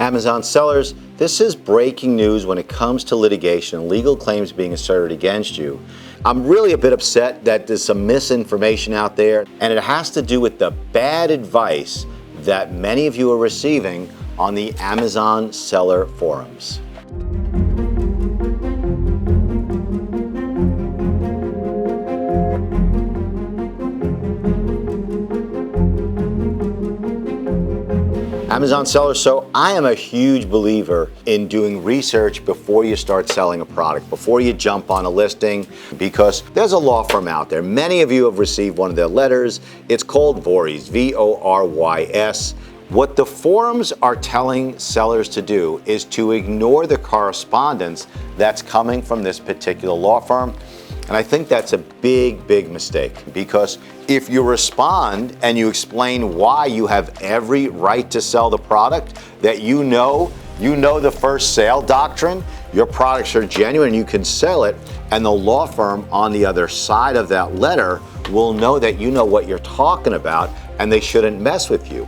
Amazon sellers, this is breaking news when it comes to litigation and legal claims being asserted against you. I'm really a bit upset that there's some misinformation out there, and it has to do with the bad advice that many of you are receiving on the Amazon seller forums. Amazon sellers, so I am a huge believer in doing research before you start selling a product, before you jump on a listing, because there's a law firm out there. Many of you have received one of their letters. It's called Vorys, V-O-R-Y-S. What the forums are telling sellers to do is to ignore the correspondence that's coming from this particular law firm. And I think that's a big, big mistake, because if you respond and you explain why you have every right to sell the product, that you know the first sale doctrine, your products are genuine, you can sell it, and the law firm on the other side of that letter will know that you know what you're talking about and they shouldn't mess with you.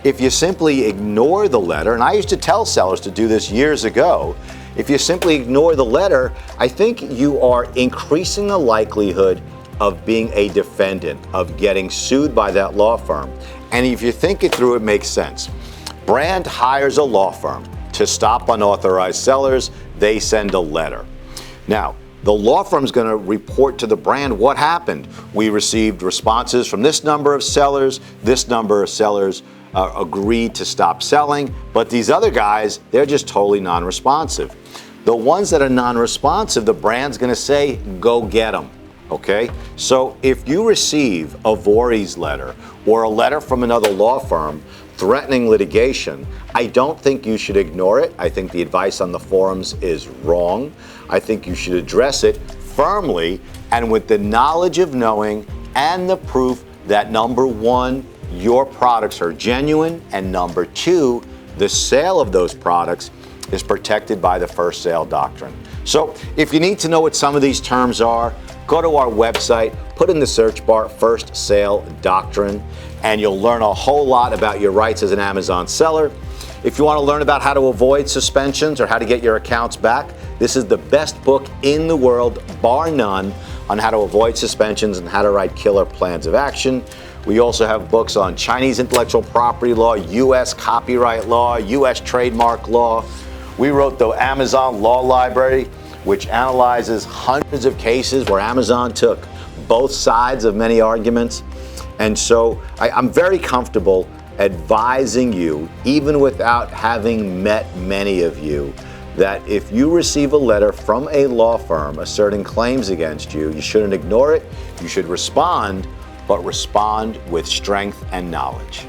If you simply ignore the letter, and I used to tell sellers to do this years ago, if you simply ignore the letter, I think you are increasing the likelihood of being a defendant, of getting sued by that law firm. And if you think it through, it makes sense. Brand hires a law firm to stop unauthorized sellers. They send a letter. Now, the law firm's going to report to the brand what happened. We received responses from this number of sellers. This number of sellers agreed to stop selling, but these other guys, they're just totally non-responsive. The ones that are non-responsive, the brand's going to say, go get them. Okay? So if you receive a Vorys letter or a letter from another law firm threatening litigation, I don't think you should ignore it. I think the advice on the forums is wrong. I think you should address it firmly and with the knowledge of knowing and the proof that, number one, your products are genuine, and number two, the sale of those products is protected by the first sale doctrine. So if you need to know what some of these terms are, go to our website, put in the search bar first sale doctrine, and you'll learn a whole lot about your rights as an Amazon seller. If you want to learn about how to avoid suspensions or how to get your accounts back, this is the best book in the world, bar none, on how to avoid suspensions and how to write killer plans of action. We also have books on Chinese intellectual property law, U.S. copyright law, U.S. trademark law. We wrote the Amazon Law Library, which analyzes hundreds of cases where Amazon took both sides of many arguments. And so I'm very comfortable advising you, even without having met many of you, that if you receive a letter from a law firm asserting claims against you, you shouldn't ignore it. You should respond, but respond with strength and knowledge.